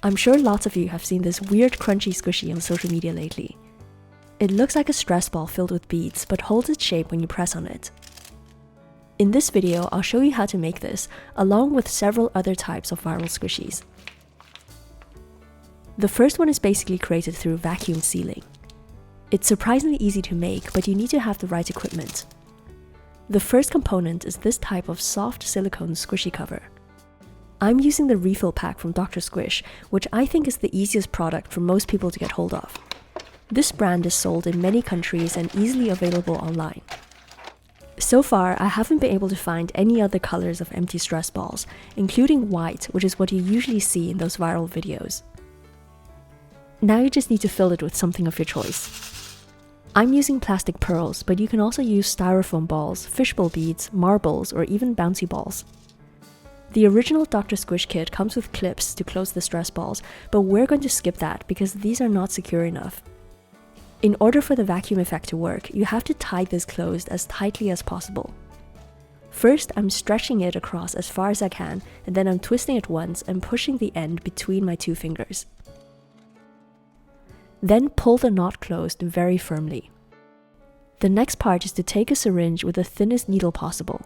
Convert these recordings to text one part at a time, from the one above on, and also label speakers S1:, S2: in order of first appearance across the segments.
S1: I'm sure lots of you have seen this weird crunchy squishy on social media lately. It looks like a stress ball filled with beads, but holds its shape when you press on it. In this video, I'll show you how to make this, along with several other types of viral squishies. The first one is basically created through vacuum sealing. It's surprisingly easy to make, but you need to have the right equipment. The first component is this type of soft silicone squishy cover. I'm using the refill pack from Dr Squish, which I think is the easiest product for most people to get hold of. This brand is sold in many countries and easily available online. So far, I haven't been able to find any other colors of empty stress balls, including white, which is what you usually see in those viral videos. Now you just need to fill it with something of your choice. I'm using plastic pearls, but you can also use styrofoam balls, fishbowl beads, marbles, or even bouncy balls. The original Dr Squish kit comes with clips to close the stress balls, but we're going to skip that because these are not secure enough. In order for the vacuum effect to work, you have to tie this closed as tightly as possible. First, I'm stretching it across as far as I can, and then I'm twisting it once and pushing the end between my two fingers. Then pull the knot closed very firmly. The next part is to take a syringe with the thinnest needle possible.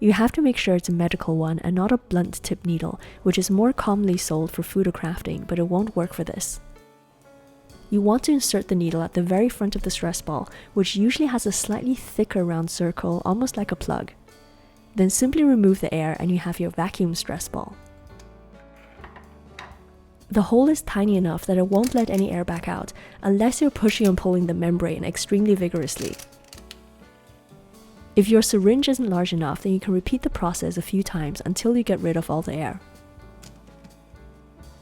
S1: You have to make sure it's a medical one and not a blunt tip needle, which is more commonly sold for food or crafting, but it won't work for this. You want to insert the needle at the very front of the stress ball, which usually has a slightly thicker round circle, almost like a plug. Then simply remove the air and you have your vacuum stress ball. The hole is tiny enough that it won't let any air back out, unless you're pushing and pulling the membrane extremely vigorously. If your syringe isn't large enough, then you can repeat the process a few times until you get rid of all the air.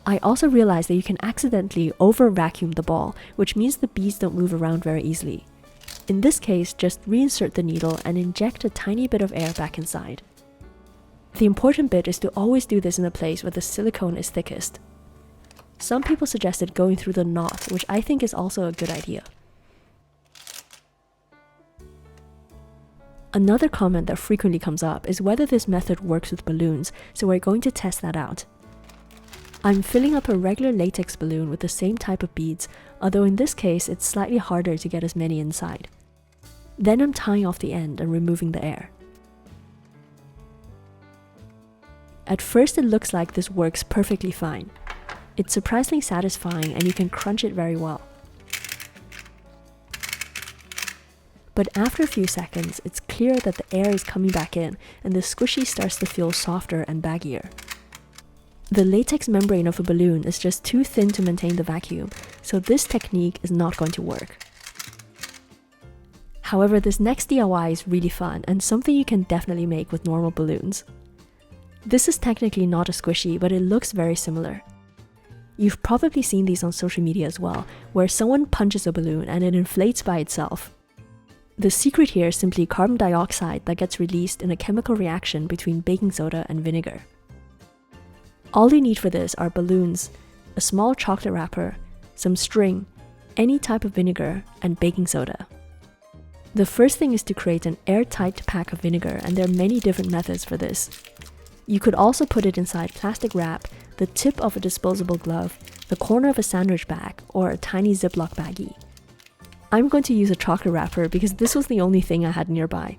S1: I also realized that you can accidentally over-vacuum the ball, which means the beads don't move around very easily. In this case, just reinsert the needle and inject a tiny bit of air back inside. The important bit is to always do this in a place where the silicone is thickest. Some people suggested going through the knot, which I think is also a good idea. Another comment that frequently comes up is whether this method works with balloons, so we're going to test that out. I'm filling up a regular latex balloon with the same type of beads, although in this case it's slightly harder to get as many inside. Then I'm tying off the end and removing the air. At first it looks like this works perfectly fine. It's surprisingly satisfying and you can crunch it very well. But after a few seconds, it's clear that the air is coming back in and the squishy starts to feel softer and baggier. The latex membrane of a balloon is just too thin to maintain the vacuum, so this technique is not going to work. However, this next DIY is really fun and something you can definitely make with normal balloons. This is technically not a squishy, but it looks very similar. You've probably seen these on social media as well, where someone punches a balloon and it inflates by itself. The secret here is simply carbon dioxide that gets released in a chemical reaction between baking soda and vinegar. All you need for this are balloons, a small chocolate wrapper, some string, any type of vinegar, and baking soda. The first thing is to create an airtight pack of vinegar, and there are many different methods for this. You could also put it inside plastic wrap, the tip of a disposable glove, the corner of a sandwich bag, or a tiny Ziploc baggie. I'm going to use a chocolate wrapper because this was the only thing I had nearby.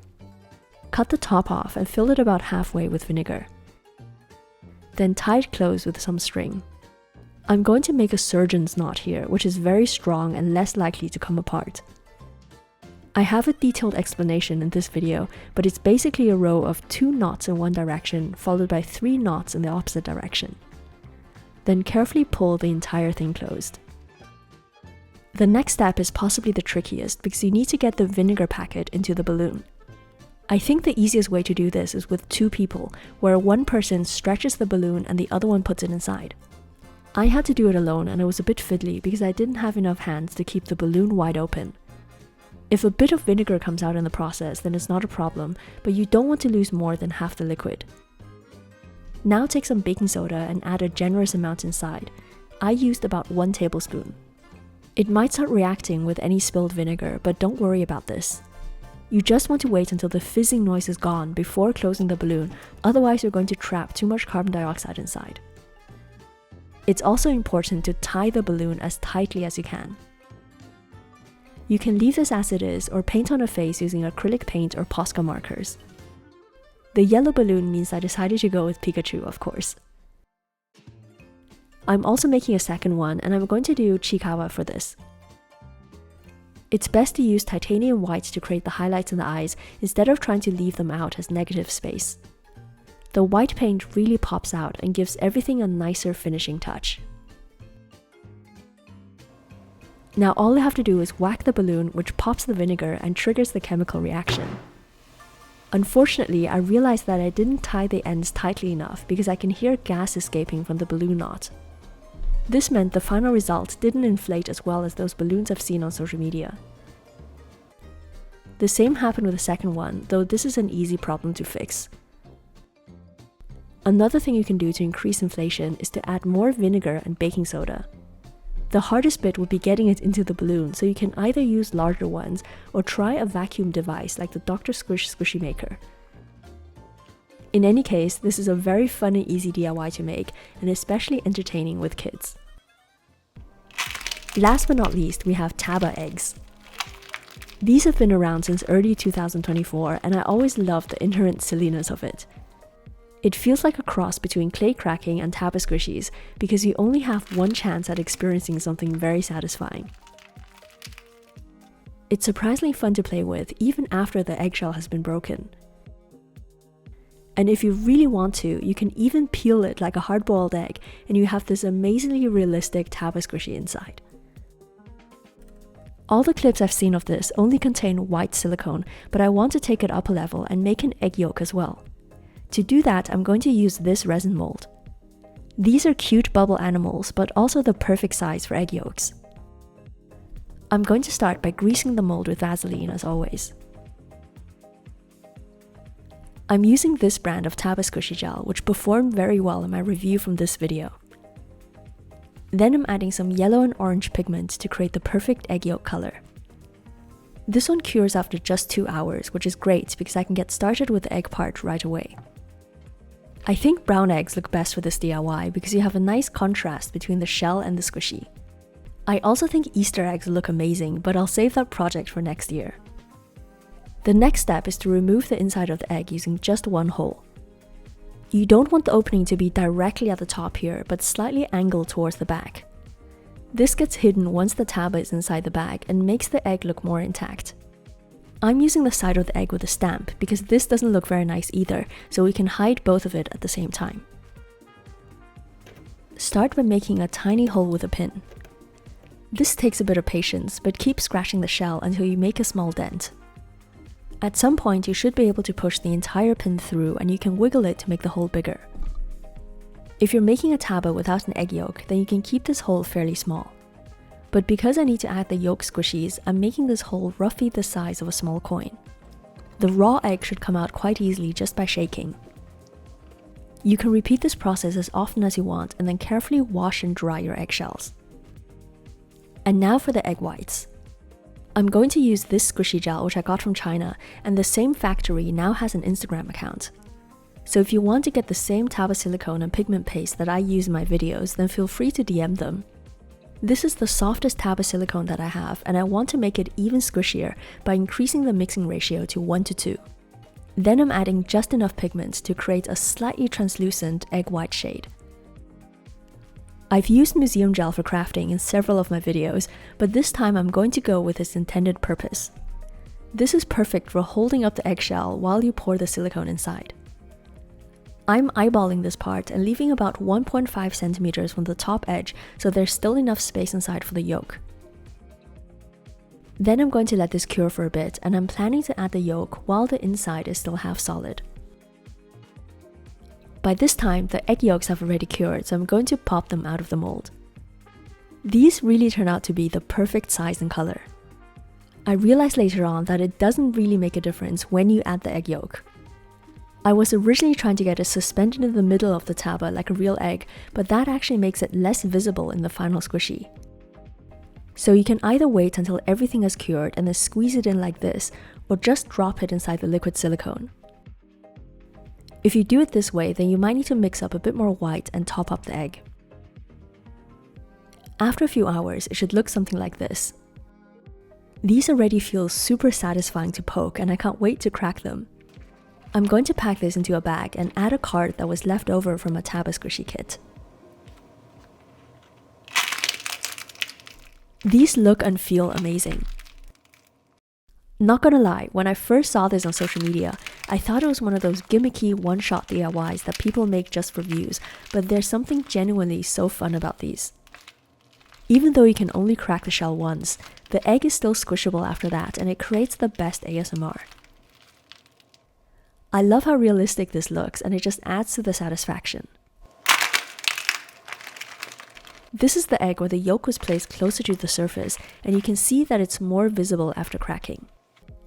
S1: Cut the top off and fill it about halfway with vinegar. Then tie it closed with some string. I'm going to make a surgeon's knot here, which is very strong and less likely to come apart. I have a detailed explanation in this video, but it's basically a row of 2 knots in one direction followed by 3 knots in the opposite direction. Then carefully pull the entire thing closed. The next step is possibly the trickiest because you need to get the vinegar packet into the balloon. I think the easiest way to do this is with 2 people, where one person stretches the balloon and the other one puts it inside. I had to do it alone and it was a bit fiddly because I didn't have enough hands to keep the balloon wide open. If a bit of vinegar comes out in the process, then it's not a problem, but you don't want to lose more than half the liquid. Now take some baking soda and add a generous amount inside. I used about 1 tablespoon. It might start reacting with any spilled vinegar, but don't worry about this. You just want to wait until the fizzing noise is gone before closing the balloon, otherwise you're going to trap too much carbon dioxide inside. It's also important to tie the balloon as tightly as you can. You can leave this as it is or paint on a face using acrylic paint or Posca markers. The yellow balloon means I decided to go with Pikachu, of course. I'm also making a second one, and I'm going to do Chikawa for this. It's best to use titanium white to create the highlights in the eyes instead of trying to leave them out as negative space. The white paint really pops out and gives everything a nicer finishing touch. Now all I have to do is whack the balloon, which pops the vinegar and triggers the chemical reaction. Unfortunately, I realized that I didn't tie the ends tightly enough because I can hear gas escaping from the balloon knot. This meant the final result didn't inflate as well as those balloons I've seen on social media. The same happened with the second one, though this is an easy problem to fix. Another thing you can do to increase inflation is to add more vinegar and baking soda. The hardest bit would be getting it into the balloon, so you can either use larger ones or try a vacuum device like the Dr Squish squishy maker. In any case, this is a very fun and easy DIY to make, and especially entertaining with kids. Last but not least, we have taba eggs. These have been around since early 2024, and I always loved the inherent silliness of it. It feels like a cross between clay cracking and taba squishies because you only have one chance at experiencing something very satisfying. It's surprisingly fun to play with even after the eggshell has been broken. And if you really want to, you can even peel it like a hard-boiled egg and you have this amazingly realistic taba squishy inside. All the clips I've seen of this only contain white silicone, but I want to take it up a level and make an egg yolk as well. To do that, I'm going to use this resin mold. These are cute bubble animals, but also the perfect size for egg yolks. I'm going to start by greasing the mold with Vaseline as always. I'm using this brand of taba squishy gel, which performed very well in my review from this video. Then I'm adding some yellow and orange pigment to create the perfect egg yolk color. This one cures after just 2 hours, which is great because I can get started with the egg part right away. I think brown eggs look best for this DIY because you have a nice contrast between the shell and the squishy. I also think Easter eggs look amazing, but I'll save that project for next year. The next step is to remove the inside of the egg using just one hole. You don't want the opening to be directly at the top here, but slightly angled towards the back. This gets hidden once the taba is inside the bag and makes the egg look more intact. I'm using the side of the egg with a stamp because this doesn't look very nice either, so we can hide both of it at the same time. Start by making a tiny hole with a pin. This takes a bit of patience, but keep scratching the shell until you make a small dent. At some point, you should be able to push the entire pin through and you can wiggle it to make the hole bigger. If you're making a taba without an egg yolk, then you can keep this hole fairly small. But because I need to add the yolk squishies, I'm making this hole roughly the size of a small coin. The raw egg should come out quite easily just by shaking. You can repeat this process as often as you want and then carefully wash and dry your eggshells. And now for the egg whites. I'm going to use this squishy gel which I got from China, and the same factory now has an Instagram account. So if you want to get the same taba silicone and pigment paste that I use in my videos, then feel free to DM them. This is the softest taba silicone that I have, and I want to make it even squishier by increasing the mixing ratio to 1:2. Then I'm adding just enough pigment to create a slightly translucent egg white shade. I've used museum gel for crafting in several of my videos, but this time I'm going to go with its intended purpose. This is perfect for holding up the eggshell while you pour the silicone inside. I'm eyeballing this part and leaving about 1.5 centimeters from the top edge so there's still enough space inside for the yolk. Then I'm going to let this cure for a bit, and I'm planning to add the yolk while the inside is still half solid. By this time, the egg yolks have already cured, so I'm going to pop them out of the mold. These really turn out to be the perfect size and color. I realized later on that it doesn't really make a difference when you add the egg yolk. I was originally trying to get it suspended in the middle of the taba like a real egg, but that actually makes it less visible in the final squishy. So you can either wait until everything is cured and then squeeze it in like this, or just drop it inside the liquid silicone. If you do it this way, then you might need to mix up a bit more white and top up the egg. After a few hours, it should look something like this. These already feel super satisfying to poke, and I can't wait to crack them. I'm going to pack this into a bag and add a card that was left over from a Taba squishy kit. These look and feel amazing. Not gonna lie, when I first saw this on social media, I thought it was one of those gimmicky one-shot DIYs that people make just for views, but there's something genuinely so fun about these. Even though you can only crack the shell once, the egg is still squishable after that, and it creates the best ASMR. I love how realistic this looks, and it just adds to the satisfaction. This is the egg where the yolk was placed closer to the surface, and you can see that it's more visible after cracking.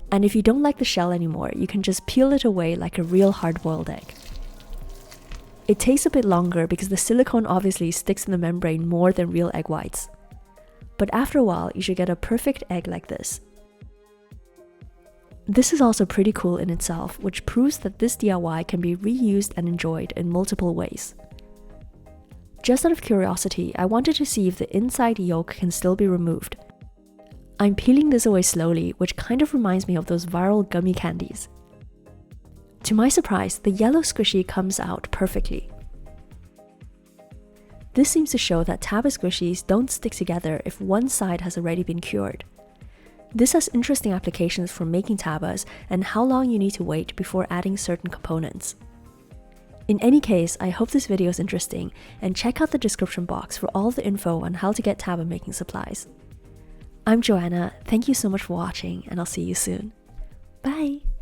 S1: And if you don't like the shell anymore, you can just peel it away like a real hard-boiled egg. It takes a bit longer because the silicone obviously sticks in the membrane more than real egg whites. But after a while, you should get a perfect egg like this. This is also pretty cool in itself, which proves that this DIY can be reused and enjoyed in multiple ways. Just out of curiosity, I wanted to see if the inside yolk can still be removed. I'm peeling this away slowly, which kind of reminds me of those viral gummy candies. To my surprise, the yellow squishy comes out perfectly. This seems to show that Taba squishies don't stick together if one side has already been cured. This has interesting applications for making tabas and how long you need to wait before adding certain components. In any case, I hope this video is interesting, and check out the description box for all the info on how to get taba making supplies. I'm Joanna, thank you so much for watching, and I'll see you soon. Bye!